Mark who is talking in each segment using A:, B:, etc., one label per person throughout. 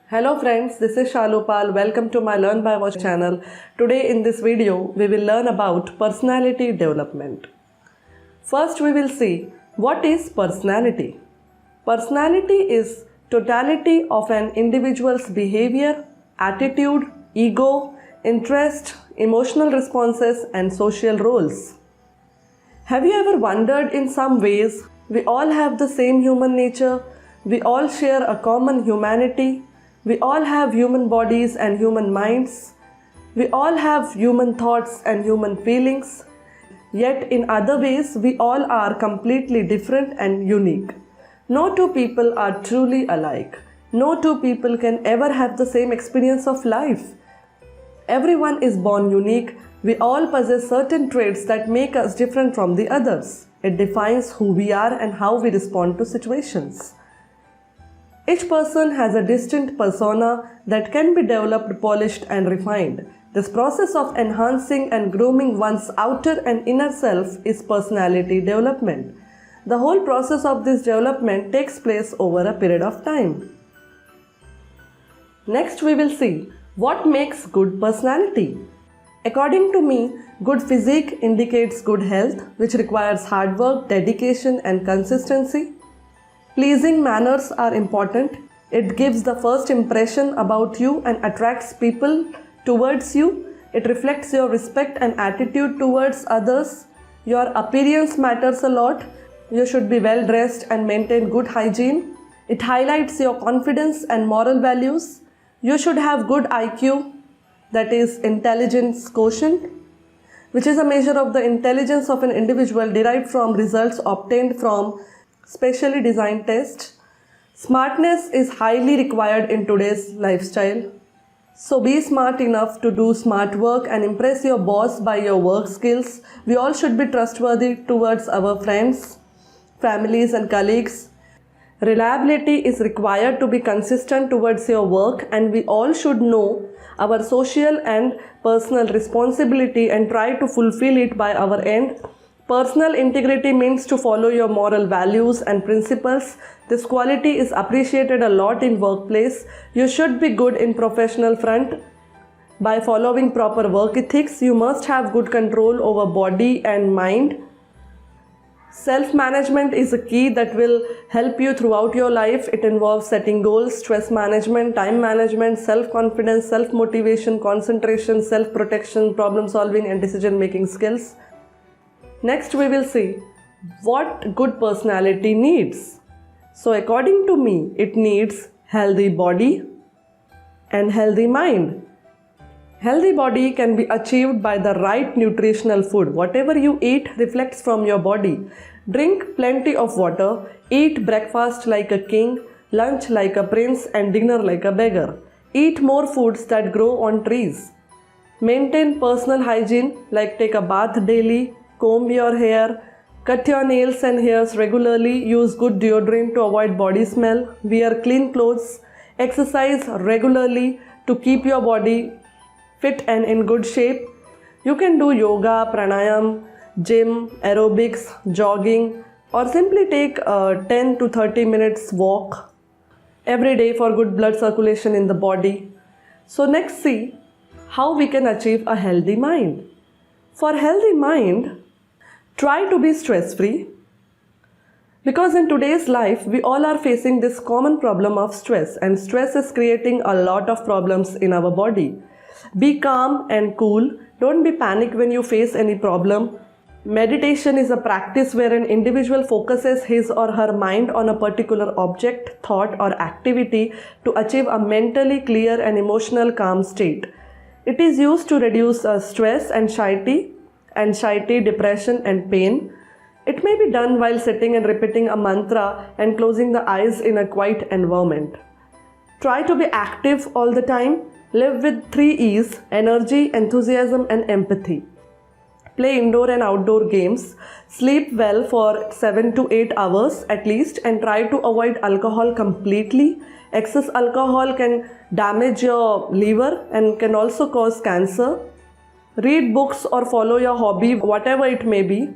A: Hello friends, this is Shalupal. Welcome to my Learn by Watch channel. Today in this video, we will learn about personality development. First, we will see what is personality. Personality is totality of an individual's behavior, attitude, ego, interest, emotional responses and social roles. Have you ever wondered in some ways we all have the same human nature, we all share a common humanity, we all have human bodies and human minds, we all have human thoughts and human feelings, yet in other ways we all are completely different and unique. No two people are truly alike. No two people can ever have the same experience of life. Everyone is born unique. We all possess certain traits that make us different from the others. It defines who we are and how we respond to situations. Each person has a distinct persona that can be developed, polished and refined. This process of enhancing and grooming one's outer and inner self is personality development. The whole process of this development takes place over a period of time. Next we will see what makes good personality. According to me, good physique indicates good health, which requires hard work, dedication and consistency. Pleasing manners are important. It gives the first impression about you and attracts people towards you. It reflects your respect and attitude towards others. Your appearance matters a lot. You should be well dressed and maintain good hygiene. It highlights your confidence and moral values. You should have good IQ, that is intelligence quotient, which is a measure of the intelligence of an individual derived from results obtained from specially designed tests. Smartness is highly required in today's lifestyle. So be smart enough to do smart work and impress your boss by your work skills. We all should be trustworthy towards our friends, families and colleagues. Reliability is required to be consistent towards your work, and we all should know our social and personal responsibility and try to fulfill it by our end. Personal integrity means to follow your moral values and principles. This quality is appreciated a lot in workplace. You should be good in professional front. By following proper work ethics, you must have good control over body and mind. Self-management is a key that will help you throughout your life. It involves setting goals, stress management, time management, self-confidence, self-motivation, concentration, self-protection, problem-solving and decision-making skills. Next we will see what good personality needs. So according to me, it needs healthy body and healthy mind. Healthy body can be achieved by the right nutritional food. Whatever you eat reflects from your body. Drink plenty of water, eat breakfast like a king, lunch like a prince and dinner like a beggar. Eat more foods that grow on trees. Maintain personal hygiene like take a bath daily, comb your hair, cut your nails and hairs regularly, use good deodorant to avoid body smell, wear clean clothes, exercise regularly to keep your body fit and in good shape. You can do yoga, pranayam, gym, aerobics, jogging or simply take 10 to 30 minutes walk every day for good blood circulation in the body. So next see how we can achieve a healthy mind. For healthy mind, try to be stress-free, because in today's life we all are facing this common problem of stress, and stress is creating a lot of problems in our body. Be calm and cool. Don't be panicked when you face any problem. Meditation is a practice where an individual focuses his or her mind on a particular object, thought or activity to achieve a mentally clear and emotional calm state. It is used to reduce stress, anxiety, depression and pain. It may be done while sitting and repeating a mantra and closing the eyes in a quiet environment. Try to be active all the time. Live with 3 E's: energy, enthusiasm and empathy. Play indoor and outdoor games. Sleep well for 7 to 8 hours at least and try to avoid alcohol completely. Excess alcohol can damage your liver and can also cause cancer. Read books or follow your hobby, whatever it may be.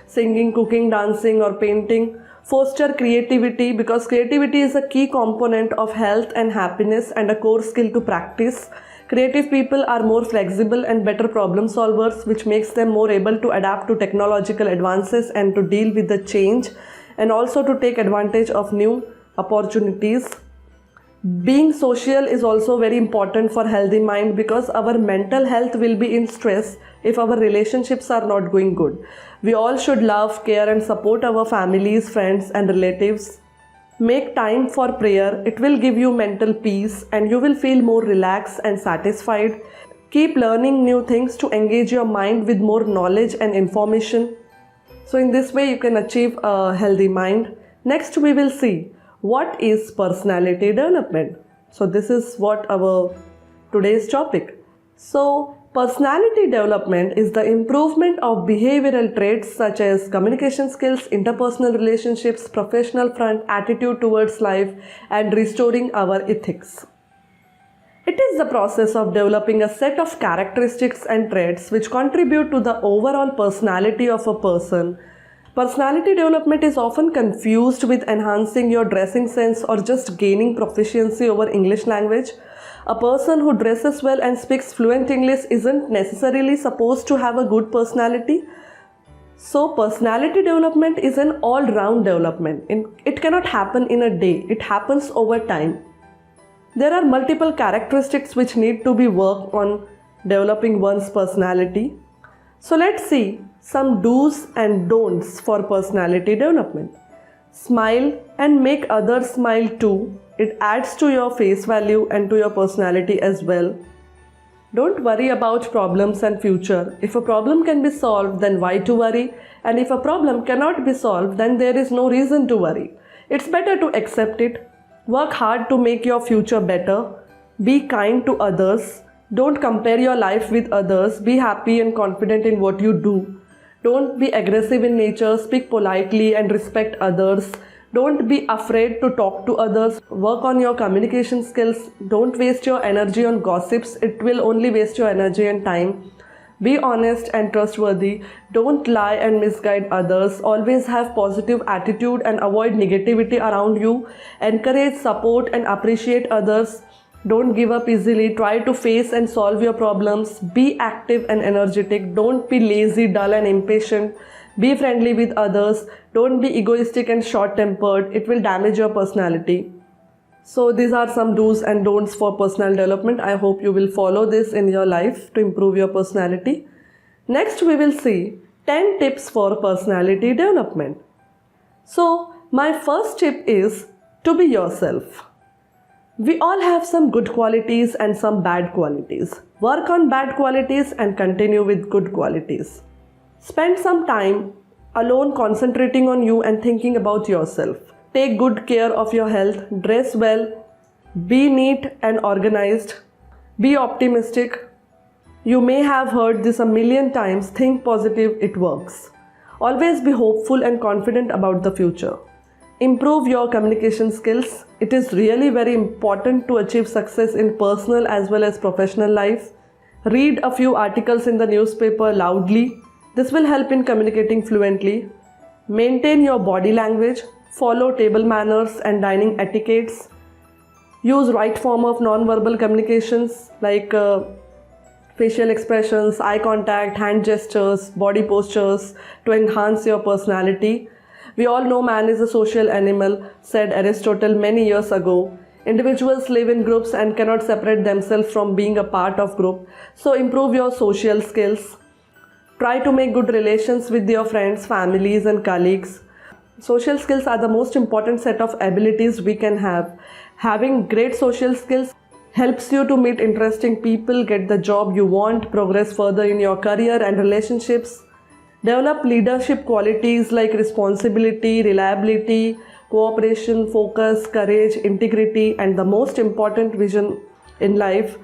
A: Singing, cooking, dancing or painting. Foster creativity, because creativity is a key component of health and happiness and a core skill to practice. Creative people are more flexible and better problem solvers, which makes them more able to adapt to technological advances and to deal with the change, and also to take advantage of new opportunities. Being social is also very important for healthy mind, because our mental health will be in stress if our relationships are not going good. We all should love, care and support our families, friends and relatives. Make time for prayer. It will give you mental peace and you will feel more relaxed and satisfied. Keep learning new things to engage your mind with more knowledge and information. So in this way you can achieve a healthy mind. Next we will see what is personality development. So this is what our today's topic. So personality development is the improvement of behavioral traits such as communication skills, interpersonal relationships, professional front, attitude towards life, and restoring our ethics. It is the process of developing a set of characteristics and traits which contribute to the overall personality of a person. Personality development is often confused with enhancing your dressing sense or just gaining proficiency over English language. A person who dresses well and speaks fluent English isn't necessarily supposed to have a good personality. So personality development is an all-round development. It cannot happen in a day. It happens over time. There are multiple characteristics which need to be worked on developing one's personality. So let's see some do's and don'ts for personality development. Smile and make others smile too. It adds to your face value and to your personality as well. Don't worry about problems and future. If a problem can be solved, then why to worry? And if a problem cannot be solved, then there is no reason to worry. It's better to accept it. Work hard to make your future better. Be kind to others. Don't compare your life with others. Be happy and confident in what you do. Don't be aggressive in nature. Speak politely and respect others. Don't be afraid to talk to others. Work on your communication skills. Don't waste your energy on gossips. It will only waste your energy and time. Be honest and trustworthy. Don't lie and misguide others. Always have positive attitude and avoid negativity around you. Encourage, support and appreciate others. Don't give up easily. Try to face and solve your problems. Be active and energetic. Don't be lazy, dull and impatient. Be friendly with others. Don't be egoistic and short-tempered. It will damage your personality. So these are some do's and don'ts for personal development. I hope you will follow this in your life to improve your personality. Next we will see 10 tips for personality development. So my first tip is to be yourself. We all have some good qualities and some bad qualities. Work on bad qualities and continue with good qualities. Spend some time alone concentrating on you and thinking about yourself. Take good care of your health, dress well, be neat and organized, be optimistic. You may have heard this a million times, think positive, it works. Always be hopeful and confident about the future. Improve your communication skills. It is really very important to achieve success in personal as well as professional life. Read a few articles in the newspaper loudly. This will help in communicating fluently. Maintain your body language. Follow table manners and dining etiquettes. Use right form of non-verbal communications like facial expressions, eye contact, hand gestures, body postures to enhance your personality. We all know man is a social animal, said Aristotle many years ago. Individuals live in groups and cannot separate themselves from being a part of group. So improve your social skills. Try to make good relations with your friends, families and colleagues. Social skills are the most important set of abilities we can have. Having great social skills helps you to meet interesting people, get the job you want, progress further in your career and relationships. Develop leadership qualities like responsibility, reliability, cooperation, focus, courage, integrity, and the most important vision in life.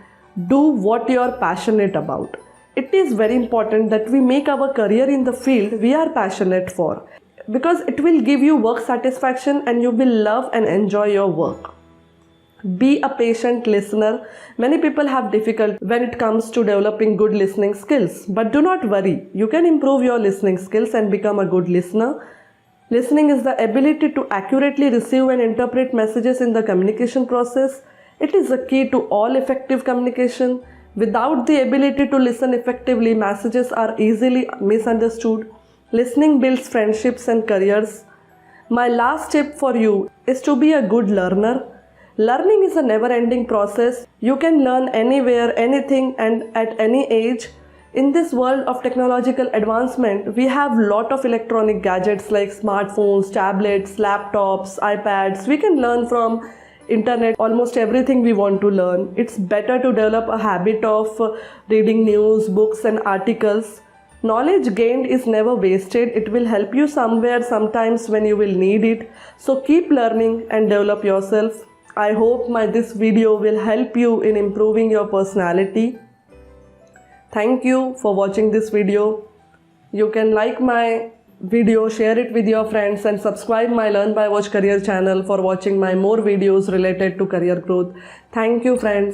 A: Do what you are passionate about. It is very important that we make our career in the field we are passionate for, because it will give you work satisfaction and you will love and enjoy your work. Be a patient listener. Many people have difficulty when it comes to developing good listening skills, but do not worry. You can improve your listening skills and become a good listener. Listening is the ability to accurately receive and interpret messages in the communication process. It is the key to all effective communication. Without the ability to listen effectively, messages are easily misunderstood. Listening builds friendships and careers. My last tip for you is to be a good learner. Learning is a never-ending process. You can learn anywhere, anything, and at any age. In this world of technological advancement, we have lot of electronic gadgets like smartphones, tablets, laptops, iPads. We can learn from internet almost everything we want to learn. It's better to develop a habit of reading news, books, and articles. Knowledge gained is never wasted. It will help you somewhere, sometimes when you will need it. So keep learning and develop yourself. I hope this video will help you in improving your personality. Thank you for watching this video. You can like my video, share it with your friends, and subscribe my Learn by Watch Career channel for watching my more videos related to career growth. Thank you, friends.